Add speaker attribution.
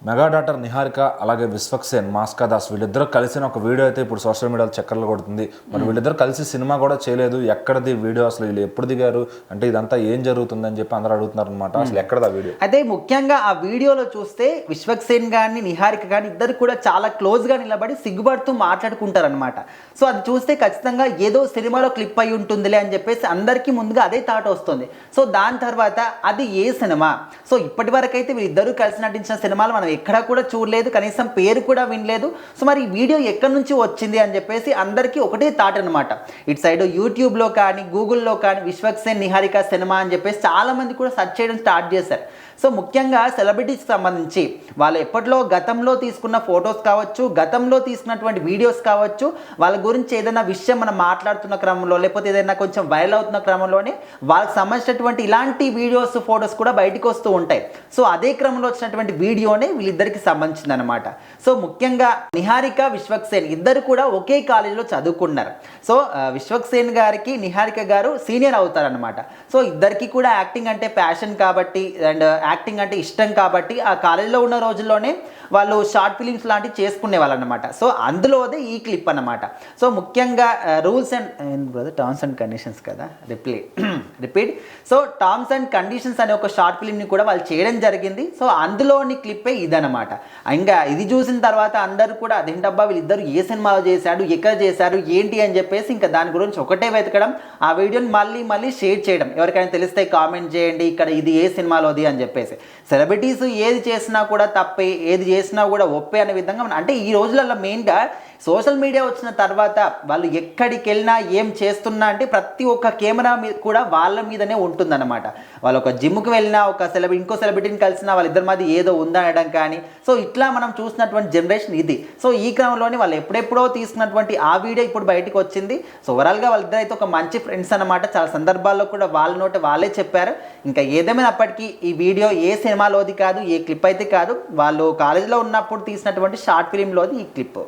Speaker 1: Mega daughter Niharika అలాగే విశ్వక్సేన్ మాస్కా దాస్ వీళ్ళిద్దరూ కలిసిన ఒక వీడియో అయితే ఇప్పుడు సోషల్ మీడియాలో చక్కర్లు కొడుతుంది. మరి వీళ్ళిద్దరు కలిసి సినిమా కూడా చేయలేదు. ఎక్కడది వీడియో, అసలు వీళ్ళు ఎప్పుడు దిగారు అంటే ఇదంతా ఏం జరుగుతుందని చెప్పి అందరూ అడుగుతున్నారు అనమాట. అసలు ఎక్కడదా వీడియో?
Speaker 2: అదే ముఖ్యంగా ఆ వీడియోలో చూస్తే విశ్వక్సేన్ కానీ నిహారిక కానీ ఇద్దరు కూడా చాలా క్లోజ్గా నిలబడి సిగ్గుపడుతూ మాట్లాడుకుంటారనమాట. సో అది చూస్తే ఖచ్చితంగా ఏదో సినిమాలో క్లిప్ అయి ఉంటుందిలే అని చెప్పేసి అందరికీ ముందుగా అదే థాట్ వస్తుంది. సో దాని తర్వాత అది ఏ సినిమా? సో ఇప్పటి వరకు అయితే వీళ్ళిద్దరూ కలిసి నటించిన సినిమాలు మనం ఎక్కడా కూడా చూడలేదు, కనీసం పేరు కూడా వినలేదు. సో మరి ఈ వీడియో ఎక్కడి నుంచి వచ్చింది అని చెప్పేసి అందరికీ ఒకటే థాట్ అనమాట. ఇటు సైడ్ యూట్యూబ్లో కానీ గూగుల్లో కానీ విశ్వక్సేన్ నిహారిక సినిమా అని చెప్పేసి చాలామంది కూడా సెర్చ్ చేయడం స్టార్ట్ చేశారు. సో ముఖ్యంగా సెలబ్రిటీస్కి సంబంధించి వాళ్ళు ఎప్పట్లో గతంలో తీసుకున్న ఫొటోస్ కావచ్చు, గతంలో తీసుకున్నటువంటి వీడియోస్ కావచ్చు, వాళ్ళ గురించి ఏదైనా విషయం మనం మాట్లాడుతున్న క్రమంలో లేకపోతే ఏదైనా కొంచెం వైరల్ అవుతున్న క్రమంలోనే వాళ్ళకి సంబంధించినటువంటి ఇలాంటి వీడియోస్ ఫొటోస్ కూడా బయటకు వస్తూ ఉంటాయి. సో అదే క్రమంలో వచ్చినటువంటి వీడియోనే వీళ్ళిద్దరికి సంబంధించింది అనమాట. సో ముఖ్యంగా నిహారిక విశ్వక్సేన్ ఇద్దరు కూడా ఒకే కాలేజీలో చదువుకున్నారు. సో విశ్వక్సేన్ గారికి నిహారిక గారు సీనియర్ అవుతారనమాట. సో ఇద్దరికి కూడా యాక్టింగ్ అంటే ప్యాషన్ కాబట్టి అండ్ యాక్టింగ్ అంటే ఇష్టం కాబట్టి ఆ కాలేజీలో ఉన్న రోజుల్లోనే వాళ్ళు షార్ట్ ఫిలిమ్స్ లాంటివి చేసుకునే వాళ్ళు అనమాట. సో అందులోదే ఈ క్లిప్ అనమాట. సో ముఖ్యంగా rules and terms and conditions కదా repeat so terms and conditions అనే ఒక షార్ట్ ఫిలింని కూడా వాళ్ళు చేయడం జరిగింది. సో అందులోని క్లిప్పే ఇదనమాట. ఇంకా ఇది చూసిన తర్వాత అందరూ కూడా అదేంటబ్బా వీళ్ళిద్దరు ఏ సినిమాలో చేశాడు, ఎక్కడ చేశారు, ఏంటి అని చెప్పేసి ఇంకా దాని గురించి ఒకటే వెతకడం, ఆ వీడియోని మళ్ళీ షేర్ చేయడం. ఎవరికైనా తెలిస్తే కామెంట్ చేయండి ఇక్కడ ఇది ఏ సినిమాలోది అని చెప్పేసి. సెలబ్రిటీస్ ఏది చేసినా కూడా తప్పే, ఏది చేసినా కూడా ఒప్పే అనే విధంగా అంటే ఈ రోజులలో మెయిన్గా సోషల్ మీడియా వచ్చిన తర్వాత వాళ్ళు ఎక్కడికి వెళ్ళినా ఏం చేస్తున్నా అంటే ప్రతి ఒక్క కెమెరా మీద కూడా వాళ్ళ మీదనే ఉంటుందన్నమాట. వాళ్ళు ఒక జిమ్కి వెళ్ళినా ఒక ఇంకో సెలబ్రిటీని కలిసినా వాళ్ళిద్దరి మధ్య ఏదో ఉందనడం కానీ, సో ఇట్లా మనం చూసినటువంటి జనరేషన్ ఇది. సో ఈ క్రమంలోనే వాళ్ళు ఎప్పుడెప్పుడో తీసుకున్నటువంటి ఆ వీడియో ఇప్పుడు బయటకు వచ్చింది. సో ఓవరాల్గా వాళ్ళిద్దరు అయితే ఒక మంచి ఫ్రెండ్స్ అనమాట. చాలా సందర్భాల్లో కూడా వాళ్ళ నోట వాళ్ళే చెప్పారు. ఇంకా ఏదేమైనప్పటికీ ఈ వీడియో ఏ సినిమాలోది కాదు, ఏ క్లిప్ అయితే కాదు, వాళ్ళు కాలేజీలో ఉన్నప్పుడు తీసినటువంటి షార్ట్ ఫిలింలోది ఈ క్లిప్.